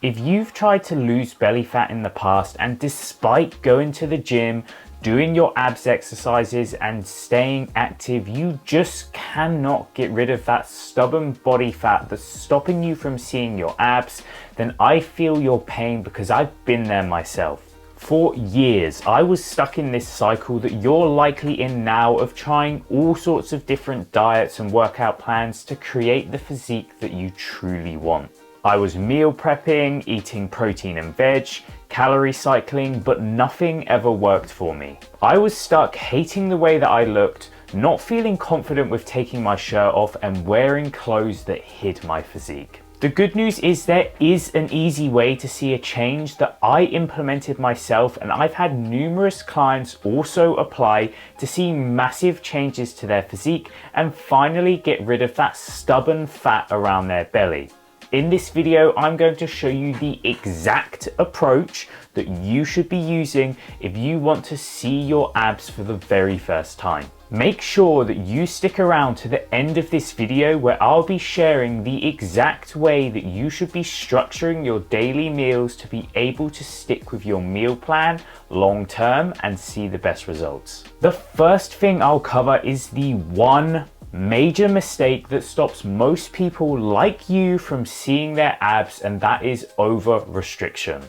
If you've tried to lose belly fat in the past and despite going to the gym, doing your abs exercises and staying active, you just cannot get rid of that stubborn body fat that's stopping you from seeing your abs, then I feel your pain because I've been there myself. For years, I was stuck in this cycle that you're likely in now of trying all sorts of different diets and workout plans to create the physique that you truly want. I was meal prepping, eating protein and veg, calorie cycling, but nothing ever worked for me. I was stuck hating the way that I looked, not feeling confident with taking my shirt off and wearing clothes that hid my physique. The good news is there is an easy way to see a change that I implemented myself, and I've had numerous clients also apply to see massive changes to their physique and finally get rid of that stubborn fat around their belly. In this video, I'm going to show you the exact approach that you should be using if you want to see your abs for the very first time. Make sure that you stick around to the end of this video where I'll be sharing the exact way that you should be structuring your daily meals to be able to stick with your meal plan long term and see the best results. The first thing I'll cover is the one major mistake that stops most people like you from seeing their abs, and that is over restriction.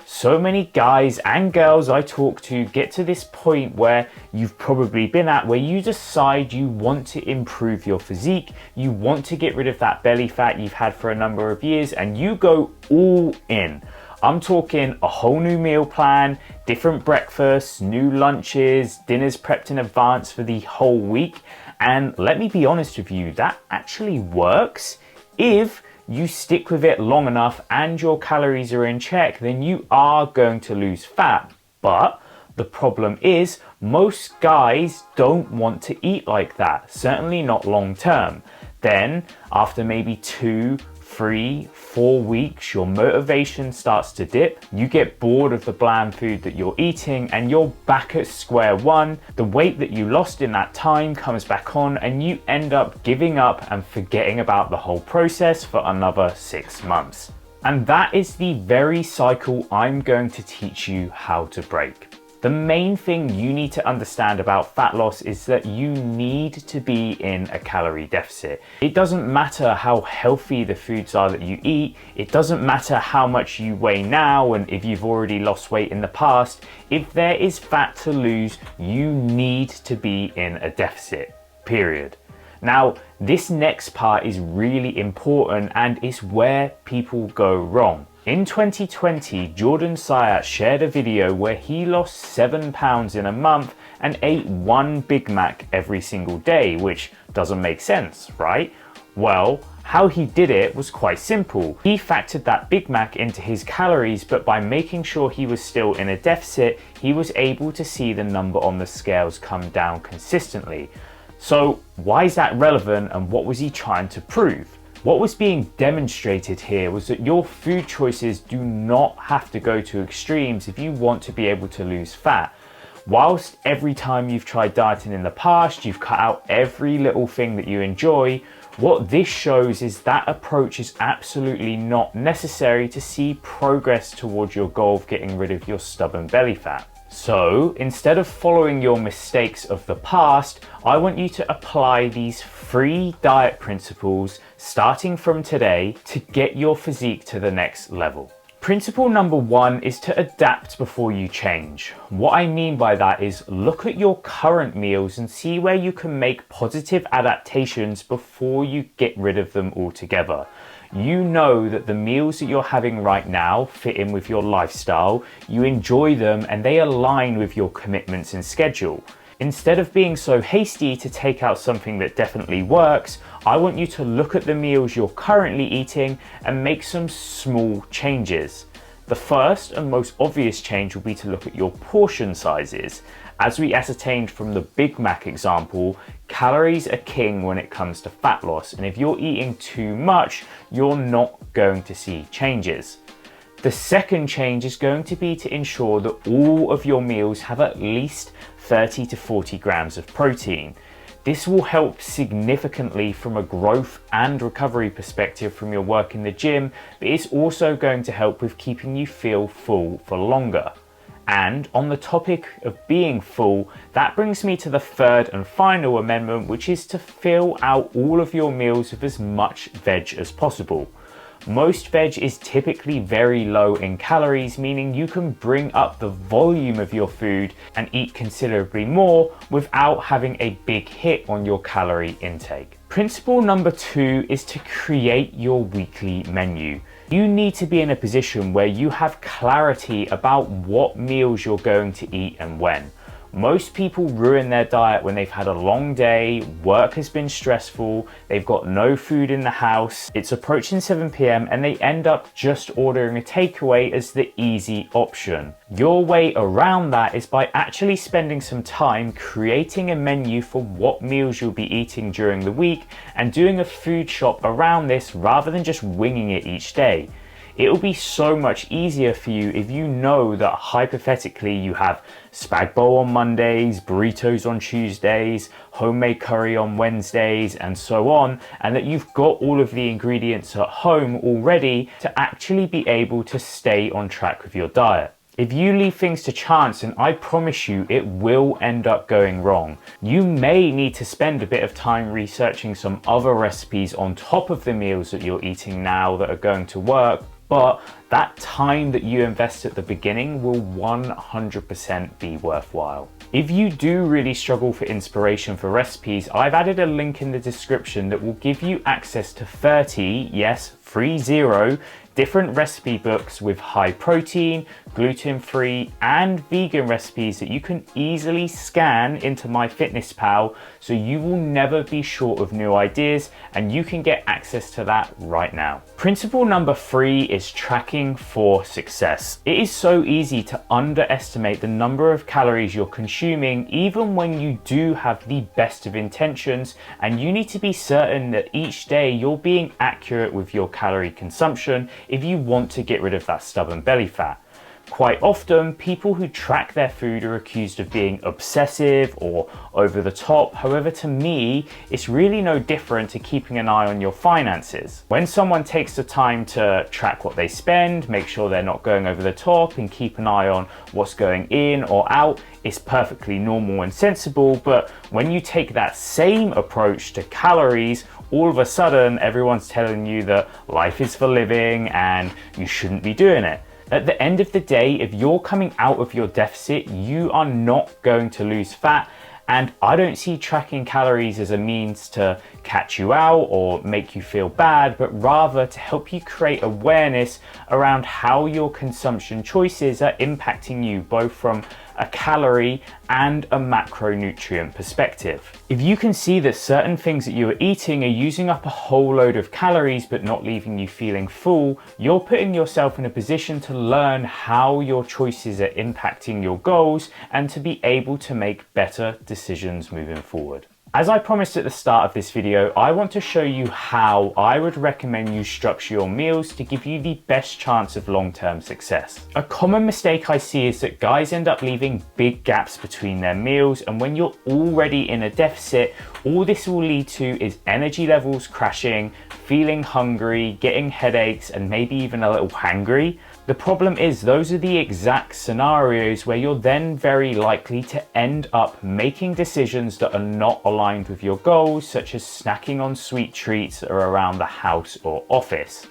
So many guys and girls I talk to get to this point where you've probably been at, where you decide you want to improve your physique, you want to get rid of that belly fat you've had for a number of years, and you go all in. I'm talking a whole new meal plan, different breakfasts, new lunches, dinners prepped in advance for the whole week. And let me be honest with you, that actually works. If you stick with it long enough and your calories are in check, then you are going to lose fat. But the problem is most guys don't want to eat like that, certainly not long term. Then after maybe 2, 3, 4 weeks, your motivation starts to dip. You get bored of the bland food that you're eating and you're back at square one. The weight that you lost in that time comes back on and you end up giving up and forgetting about the whole process for another 6 months. And that is the very cycle I'm going to teach you how to break. The main thing you need to understand about fat loss is that you need to be in a calorie deficit. It doesn't matter how healthy the foods are that you eat. It doesn't matter how much you weigh now and if you've already lost weight in the past. If there is fat to lose, you need to be in a deficit, period. Now, this next part is really important and is where people go wrong. In 2020, Jordan Syatt shared a video where he lost 7 pounds in a month and ate 1 Big Mac every single day, which doesn't make sense, right? Well, how he did it was quite simple. He factored that Big Mac into his calories, but by making sure he was still in a deficit, he was able to see the number on the scales come down consistently. So why is that relevant and what was he trying to prove? What was being demonstrated here was that your food choices do not have to go to extremes if you want to be able to lose fat. Whilst every time you've tried dieting in the past, you've cut out every little thing that you enjoy, what this shows is that approach is absolutely not necessary to see progress towards your goal of getting rid of your stubborn belly fat. So instead of following your mistakes of the past, I want you to apply these 3 diet principles starting from today to get your physique to the next level. Principle number 1 is to adapt before you change. What I mean by that is look at your current meals and see where you can make positive adaptations before you get rid of them altogether. You know that the meals that you're having right now fit in with your lifestyle, you enjoy them and they align with your commitments and schedule. Instead of being so hasty to take out something that definitely works, I want you to look at the meals you're currently eating and make some small changes. The first and most obvious change will be to look at your portion sizes. As we ascertained from the Big Mac example, calories are king when it comes to fat loss, and if you're eating too much, you're not going to see changes. The second change is going to be to ensure that all of your meals have at least 30 to 40 grams of protein. This will help significantly from a growth and recovery perspective from your work in the gym, but it's also going to help with keeping you feel full for longer. And on the topic of being full, that brings me to the third and final amendment, which is to fill out all of your meals with as much veg as possible. Most veg is typically very low in calories, meaning you can bring up the volume of your food and eat considerably more without having a big hit on your calorie intake. Principle number 2 is to create your weekly menu. You need to be in a position where you have clarity about what meals you're going to eat and when. Most people ruin their diet when they've had a long day, work has been stressful, they've got no food in the house, it's approaching 7 p.m. and they end up just ordering a takeaway as the easy option. Your way around that is by actually spending some time creating a menu for what meals you'll be eating during the week and doing a food shop around this rather than just winging it each day. It'll be so much easier for you if you know that hypothetically you have spag bowl on Mondays, burritos on Tuesdays, homemade curry on Wednesdays, and so on, and that you've got all of the ingredients at home already to actually be able to stay on track with your diet. If you leave things to chance, and I promise you it will end up going wrong. You may need to spend a bit of time researching some other recipes on top of the meals that you're eating now that are going to work, but that time that you invest at the beginning will 100% be worthwhile. If you do really struggle for inspiration for recipes, I've added a link in the description that will give you access to 30, yes, 30 different recipe books with high protein, gluten-free and vegan recipes that you can easily scan into MyFitnessPal, so you will never be short of new ideas and you can get access to that right now. Principle number 3 is tracking for success. It is so easy to underestimate the number of calories you're consuming even when you do have the best of intentions, and you need to be certain that each day you're being accurate with your calorie consumption if you want to get rid of that stubborn belly fat. Quite often, people who track their food are accused of being obsessive or over the top. However, to me, it's really no different to keeping an eye on your finances. When someone takes the time to track what they spend, make sure they're not going over the top, and keep an eye on what's going in or out, it's perfectly normal and sensible. But when you take that same approach to calories, all of a sudden, everyone's telling you that life is for living and you shouldn't be doing it. At the end of the day, if you're coming out of your deficit, you are not going to lose fat. And I don't see tracking calories as a means to catch you out or make you feel bad, but rather to help you create awareness around how your consumption choices are impacting you, both from a calorie and a macronutrient perspective. If you can see that certain things that you are eating are using up a whole load of calories but not leaving you feeling full, you're putting yourself in a position to learn how your choices are impacting your goals and to be able to make better decisions moving forward. As I promised at the start of this video, I want to show you how I would recommend you structure your meals to give you the best chance of long-term success. A common mistake I see is that guys end up leaving big gaps between their meals, and when you're already in a deficit, all this will lead to is energy levels crashing, feeling hungry, getting headaches, and maybe even a little hangry. The problem is those are the exact scenarios where you're then very likely to end up making decisions that are not aligned with your goals, such as snacking on sweet treats that are around the house or office.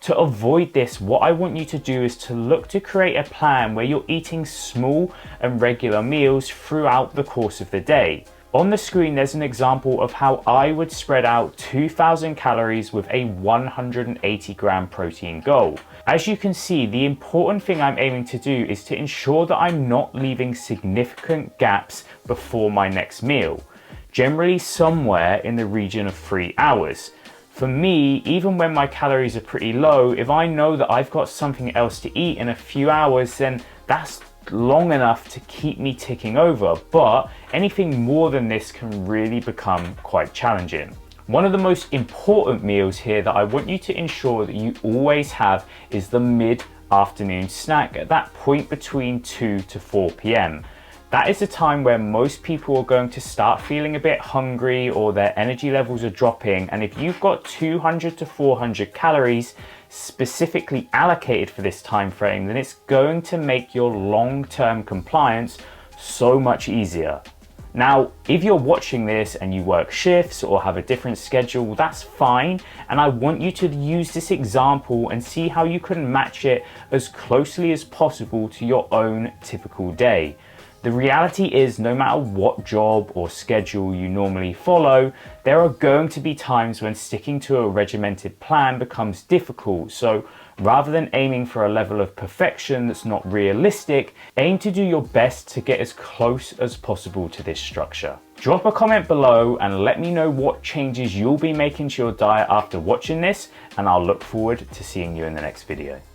To avoid this, what I want you to do is to look to create a plan where you're eating small and regular meals throughout the course of the day. On the screen, there's an example of how I would spread out 2,000 calories with a 180 gram protein goal. As you can see, the important thing I'm aiming to do is to ensure that I'm not leaving significant gaps before my next meal, generally somewhere in the region of 3 hours. For me, even when my calories are pretty low, if I know that I've got something else to eat in a few hours, then that's long enough to keep me ticking over, but anything more than this can really become quite challenging. One of the most important meals here that I want you to ensure that you always have is the mid-afternoon snack at that point between 2 to 4 p.m. that is the time where most people are going to start feeling a bit hungry or their energy levels are dropping. And if you've got 200 to 400 calories specifically allocated for this time frame, then it's going to make your long-term compliance so much easier. Now, if you're watching this and you work shifts or have a different schedule, that's fine. And I want you to use this example and see how you can match it as closely as possible to your own typical day. The reality is, no matter what job or schedule you normally follow, there are going to be times when sticking to a regimented plan becomes difficult. So rather than aiming for a level of perfection that's not realistic, aim to do your best to get as close as possible to this structure. Drop a comment below and let me know what changes you'll be making to your diet after watching this, and I'll look forward to seeing you in the next video.